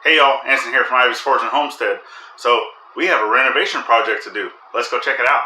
Hey y'all, Anson here from Ivey.forge and Homestead. So we have a renovation project to do. Let's go check it out.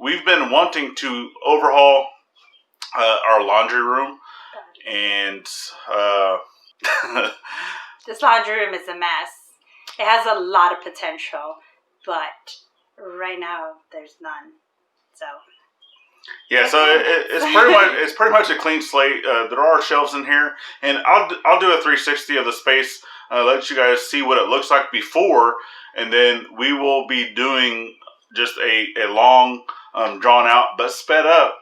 We've been wanting to overhaul our laundry room, and this laundry room is a mess. It has a lot of potential, but right now there's none. So yeah, so it's pretty much a clean slate. There are shelves in here, and I'll do a 360 of the space, let you guys see what it looks like before, and then we will be doing just a long, drawn out but sped up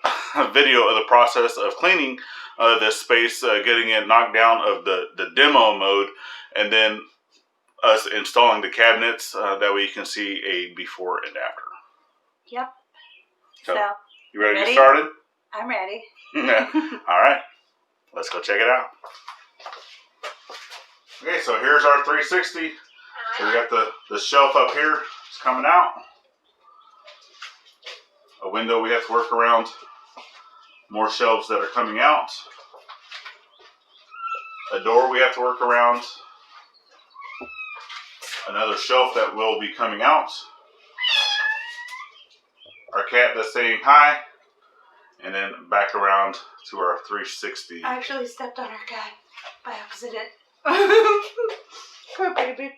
video of the process of cleaning this space, getting it knocked down of the demo mode, and then us installing the cabinets. That way you can see a before and after. Yep. So you ready to get started? I'm ready. All right, let's go check it out. Okay, so here's our 360. So we got the shelf up here. It's coming out. A window we have to work around. More shelves that are coming out. A door we have to work around. Another shelf that will be coming out. Our cat that's saying hi. And then back around to our 360. I actually stepped on our cat by accident. Poor baby.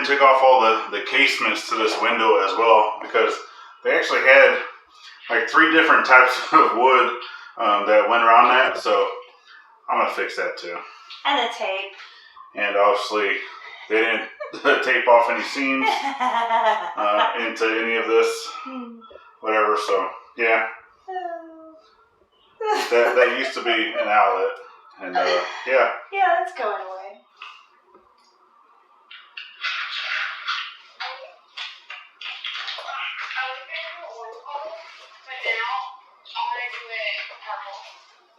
Took off all the casements to this window as well, because they actually had like 3 different types of wood that went around that, so I'm gonna fix that too. And the tape. And obviously they didn't tape off any seams into any of this, whatever, so yeah. That used to be an outlet, and yeah. Yeah, that's going away.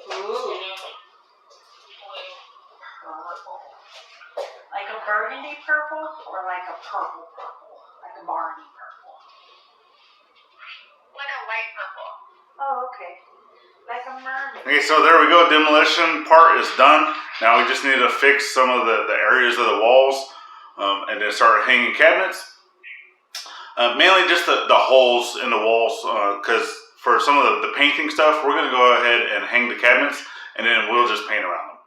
Ooh. Purple. Like a burgundy purple or like a purple purple? Like a Barney purple? Like a light purple. Oh, okay. Like a mermaid. Okay, so there we go. Demolition part is done. Now we just need to fix some of the areas of the walls and then start hanging cabinets. Mainly just the holes in the walls because for some of the painting stuff, we're going to go ahead and hang the cabinets and then we'll just paint around them.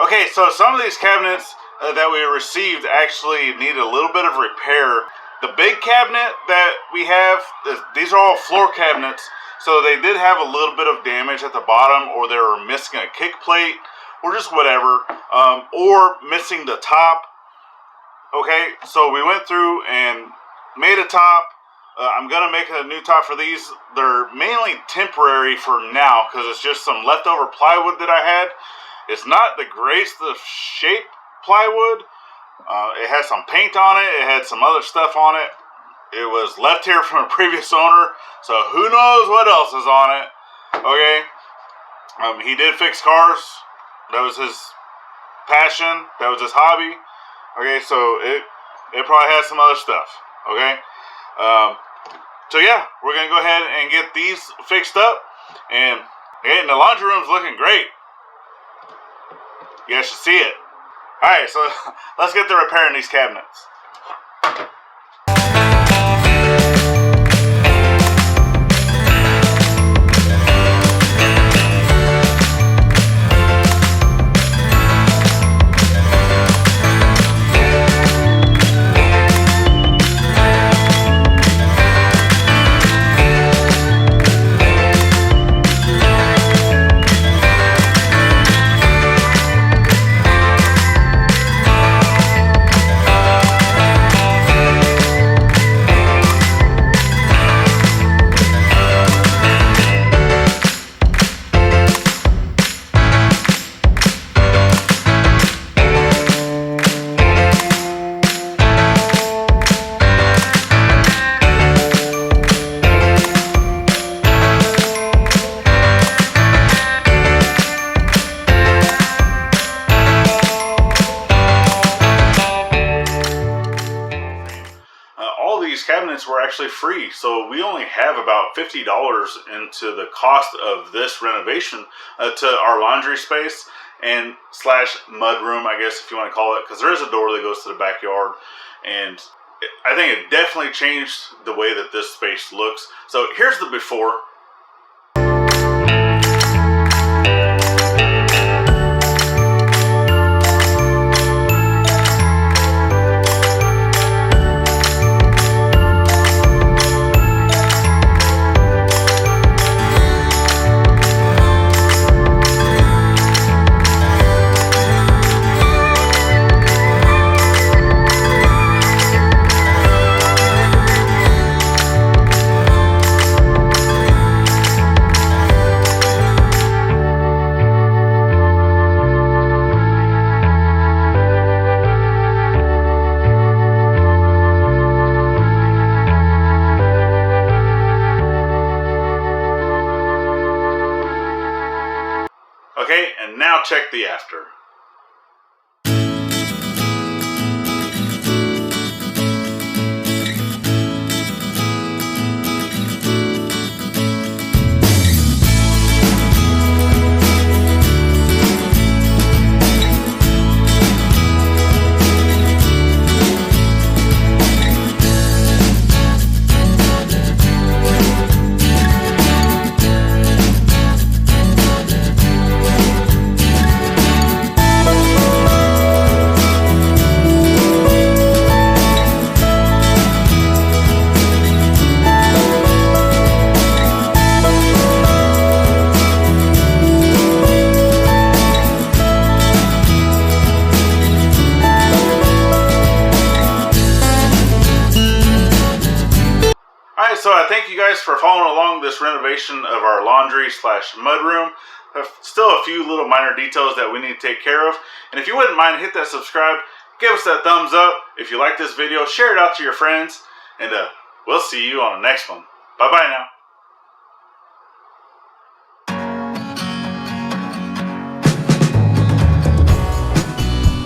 Okay, so some of these cabinets that we received actually need a little bit of repair. The big cabinet that we have, these are all floor cabinets, so they did have a little bit of damage at the bottom, or they were missing a kick plate, or just whatever, or missing the top. Okay, so we went through and made a top. I'm going to make a new top for these. They're mainly temporary for now because it's just some leftover plywood that I had. It's not the greatest of shape plywood. It has some paint on it. It had some other stuff on it. It was left here from a previous owner, so who knows what else is on it. Okay, he did fix cars. That was his passion. That was his hobby. Okay, so it probably has some other stuff. Okay, so yeah, we're gonna go ahead and get these fixed up, and the laundry room's looking great. You guys should see it. All right, so let's get to repairing these cabinets. All these cabinets were actually free, so we only have about $50 into the cost of this renovation to our laundry space and slash mud room, I guess if you want to call it, because there is a door that goes to the backyard, and I think it definitely changed the way that this space looks. So here's the before. Okay, and now check the after. So I thank you guys for following along this renovation of our laundry slash mudroom. Still a few little minor details that we need to take care of. And if you wouldn't mind, hit that subscribe, give us that thumbs up. If you like this video, share it out to your friends. And we'll see you on the next one. Bye-bye now.